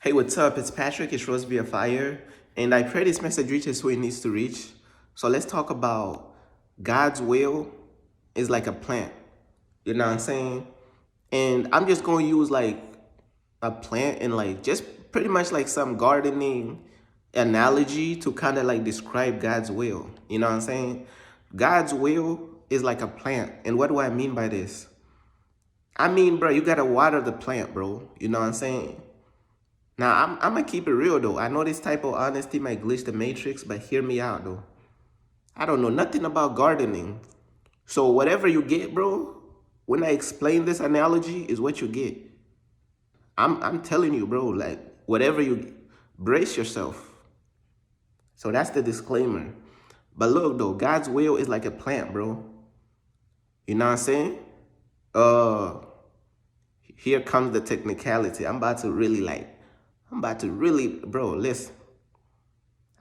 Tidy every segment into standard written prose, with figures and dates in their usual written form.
Hey, what's up? It's Patrick. It's Rose via Fire. And I pray this message reaches who it needs to reach. So let's talk about God's will is like a plant. You know what I'm saying? And I'm just going to use like a plant and like just pretty much like some gardening analogy to kind of like describe God's will. You know what I'm saying? God's will is like a plant. And what do I mean by this? I mean, bro, you got to water the plant, bro. You know what I'm saying? Now, I'm gonna keep it real though. I know this type of honesty might glitch the matrix, but hear me out though. I don't know nothing about gardening. So whatever you get, bro, when I explain this analogy is what you get. I'm telling you, bro, like whatever you get, brace yourself. So that's the disclaimer. But look though, God's will is like a plant, bro. You know what I'm saying? Uh Here comes the technicality. I'm about to really, bro, listen.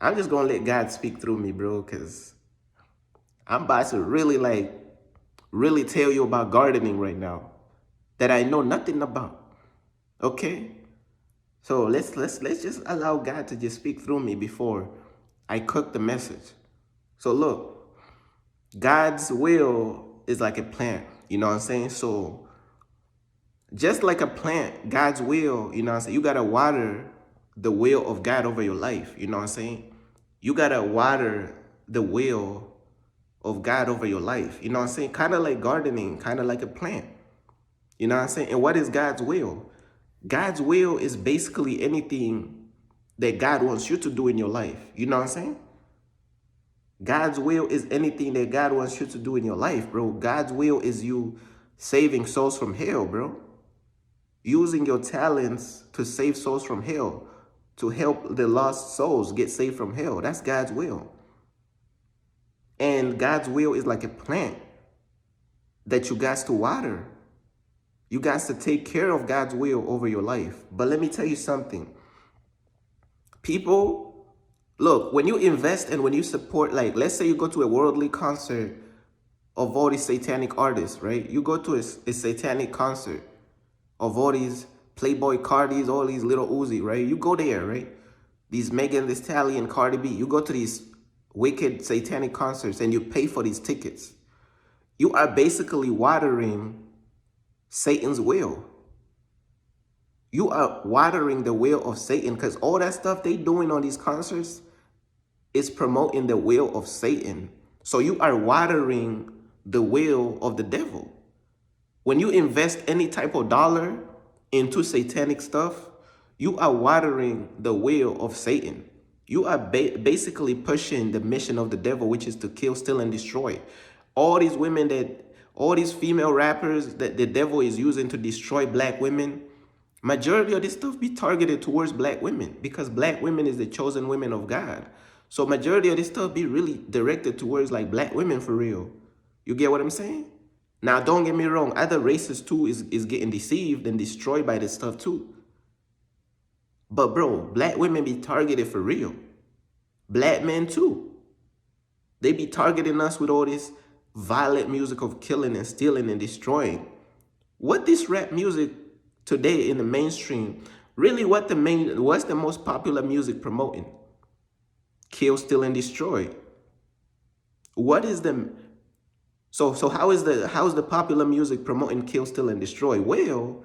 I'm just gonna let God speak through me, bro, because I'm about to really tell you about gardening right now that I know nothing about. Okay? So let's just allow God to just speak through me before I cook the message. So look, God's will is like a plant, you know what I'm saying? So just like a plant, God's will, you know what I'm saying? You gotta water the will of God over your life, you know what I'm saying? You gotta water the will of God over your life. You know what I'm saying? Kind of like gardening, kind of like a plant. You know what I'm saying? And what is God's will? God's will is basically anything that God wants you to do in your life. You know what I'm saying? God's will is anything that God wants you to do in your life, bro. God's will is you saving souls from hell, bro. Using your talents to save souls from hell, to help the lost souls get saved from hell. That's God's will. And God's will is like a plant that you got to water. You got to take care of God's will over your life. But let me tell you something. People, look, when you invest and when you support, like, let's say you go to a worldly concert of all these satanic artists, right? You go to a satanic concert of all these Playboy Cardis, all these little Uzi, right? You go there, right? These Megan Thee Stallion, Cardi B. You go to these wicked satanic concerts and you pay for these tickets. You are basically watering Satan's will. You are watering the will of Satan because all that stuff they doing on these concerts is promoting the will of Satan. So you are watering the will of the devil. When you invest any type of dollar into satanic stuff, you are watering the will of Satan. You are basically pushing the mission of the devil, which is to kill, steal, and destroy. All these female rappers that the devil is using to destroy black women, majority of this stuff be targeted towards black women because black women is the chosen women of God. So majority of this stuff be really directed towards like black women for real. You get what I'm saying? Now, don't get me wrong. Other races too is getting deceived and destroyed by this stuff too. But bro, black women be targeted for real. Black men too. They be targeting us with all this violent music of killing and stealing and destroying. What this rap music today in the mainstream, really what's the most popular music promoting? Kill, steal, and destroy. What is the so how is the popular music promoting kill, steal, and destroy? Well,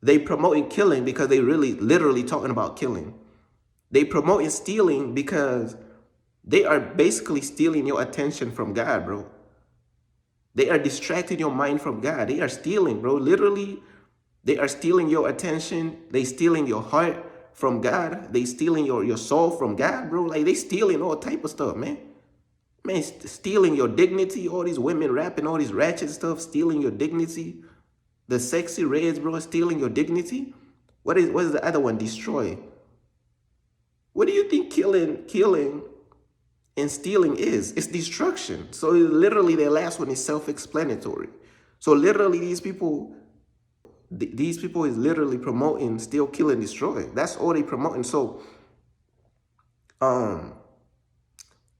they promoting killing because they really literally talking about killing. They promoting stealing because they are basically stealing your attention from God, bro. They are distracting your mind from God. They are stealing, bro. Literally, they are stealing your attention. They stealing your heart from God. They stealing your soul from God, bro. Like they stealing all type of stuff, man. Man, stealing your dignity. All these women rapping all this ratchet stuff, stealing your dignity. The sexy reds, bro, stealing your dignity. What is the other one? Destroy. What do you think killing and stealing is? It's destruction. So literally the last one is self-explanatory. So literally these people is literally promoting steal, kill, and destroy. That's all they promoting. So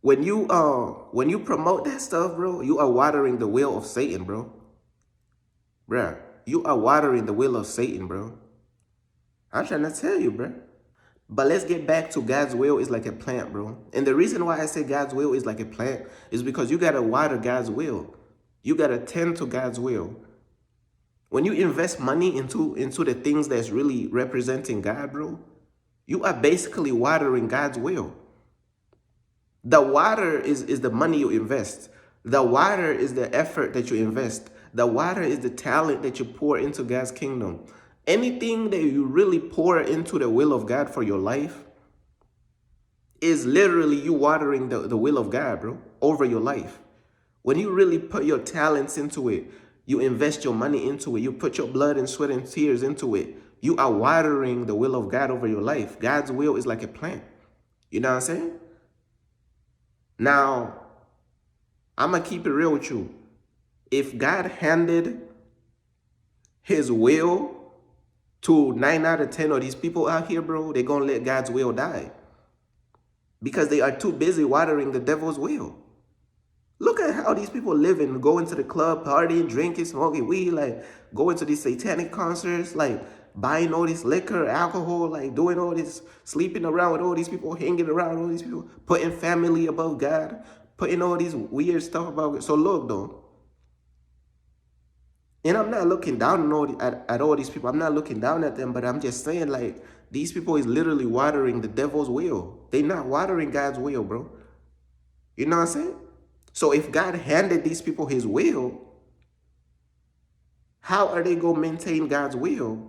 when you promote that stuff, bro, you are watering the will of Satan, bro. Bruh, you are watering the will of Satan, bro. I'm trying to tell you, bro. But let's get back to God's will is like a plant, bro. And the reason why I say God's will is like a plant is because you got to water God's will. You got to tend to God's will. When you invest money into the things that's really representing God, bro, you are basically watering God's will. The water is the money you invest. The water is the effort that you invest. The water is the talent that you pour into God's kingdom. Anything that you really pour into the will of God for your life is literally you watering the will of God, bro, over your life. When you really put your talents into it, you invest your money into it, you put your blood and sweat and tears into it, you are watering the will of God over your life. God's will is like a plant. You know what I'm saying? Now, I'm going to keep it real with you. If God handed his will to 9 out of 10 of these people out here, bro, they're going to let God's will die. Because they are too busy watering the devil's will. Look at how these people living, going to the club, partying, drinking, smoking weed, like going to these satanic concerts, like buying all this liquor, alcohol, like doing all this, sleeping around with all these people, hanging around with all these people, putting family above God, putting all these weird stuff about it. So look, though, and I'm not looking down on at all these people. I'm not looking down at them, but I'm just saying, like, these people is literally watering the devil's will. They're not watering God's will, bro. You know what I'm saying? So if God handed these people his will, how are they going to maintain God's will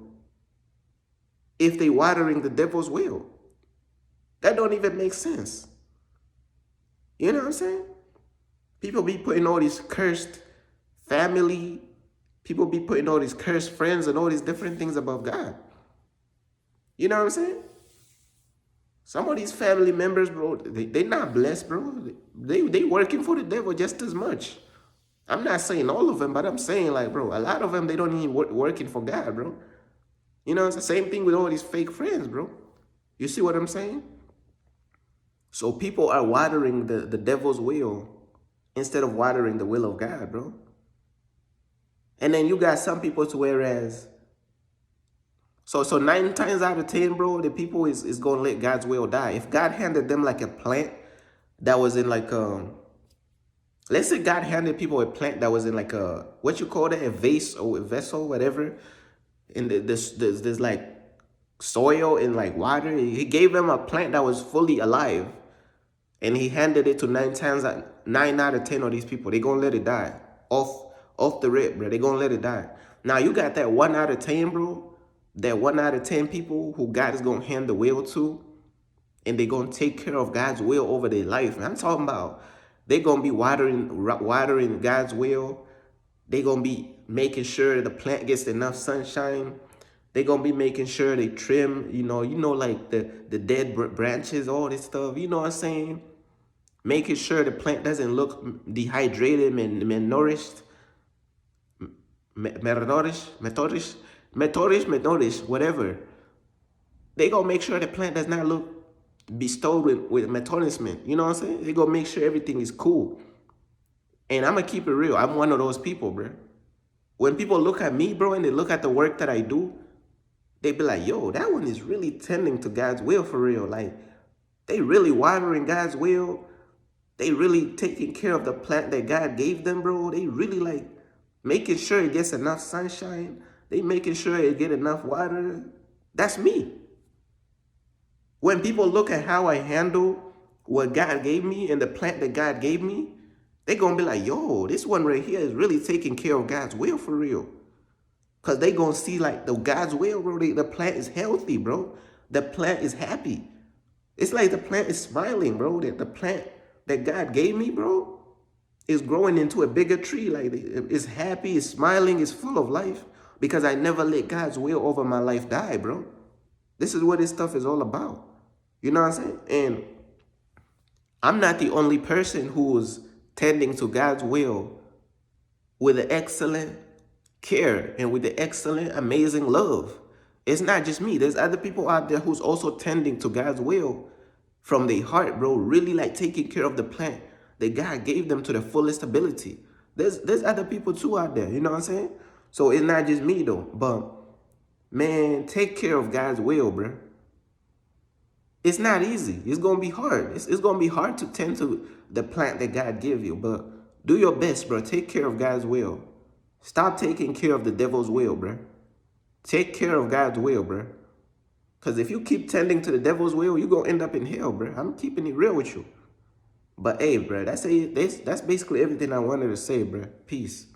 if they watering the devil's will? That don't even make sense. You know what I'm saying? People be putting all these cursed family, people be putting all these cursed friends and all these different things above God. You know what I'm saying? Some of these family members, bro, they not blessed, bro. They working for the devil just as much. I'm not saying all of them, but I'm saying, like, bro, a lot of them, they don't even working for God, bro. You know, it's the same thing with all these fake friends, bro. You see what I'm saying? So people are watering the devil's will instead of watering the will of God, bro. And then you got some people to whereas, so 9 times out of 10, bro, the people is going to let God's will die. If God handed them like a plant that was in like, let's say God handed people a plant that was in like a, what you call it, a vase or a vessel, whatever. And there's like soil and like water. He gave them a plant that was fully alive. And he handed it to 9 out of 10 of these people. They're going to let it die. Off the rip, bro. They're going to let it die. Now, you got that 1 out of 10, bro. That 1 out of 10 people who God is going to hand the will to. And they're going to take care of God's will over their life. And I'm talking about they're going to be watering God's will. They're going to be making sure the plant gets enough sunshine. They're going to be making sure they trim, like the dead branches, all this stuff. You know what I'm saying? Making sure the plant doesn't look dehydrated and malnourished. Malnourished, whatever. They going to make sure the plant does not look bestowed with malnourishment. You know what I'm saying? They going to make sure everything is cool. And I'm going to keep it real. I'm one of those people, bro. When people look at me, bro, and they look at the work that I do, they be like, yo, that one is really tending to God's will for real. Like, they really watering God's will. They really taking care of the plant that God gave them, bro. They really like making sure it gets enough sunshine. They making sure it get enough water. That's me. When people look at how I handle what God gave me and the plant that God gave me, they gonna be like, yo, this one right here is really taking care of God's will for real. Because they gonna see like the God's will, bro. The plant is healthy, bro. The plant is happy. It's like the plant is smiling, bro. The plant that God gave me, bro, is growing into a bigger tree. Like, it's happy, it's smiling, it's full of life. Because I never let God's will over my life die, bro. This is what this stuff is all about. You know what I'm saying? And I'm not the only person who's tending to God's will with an excellent care and with the excellent, amazing love. It's not just me. There's other people out there who's also tending to God's will from their heart, bro. Really like taking care of the plant that God gave them to the fullest ability. There's other people too out there. You know what I'm saying? So it's not just me though. But man, take care of God's will, bro. It's not easy. It's gonna be hard. It's gonna be hard to tend to the plant that God gave you. But do your best, bro. Take care of God's will. Stop taking care of the devil's will, bro. Take care of God's will, bro. Because if you keep tending to the devil's will, you're gonna end up in hell, bro. I'm keeping it real with you. But hey, bro, that's basically everything I wanted to say, bro. Peace.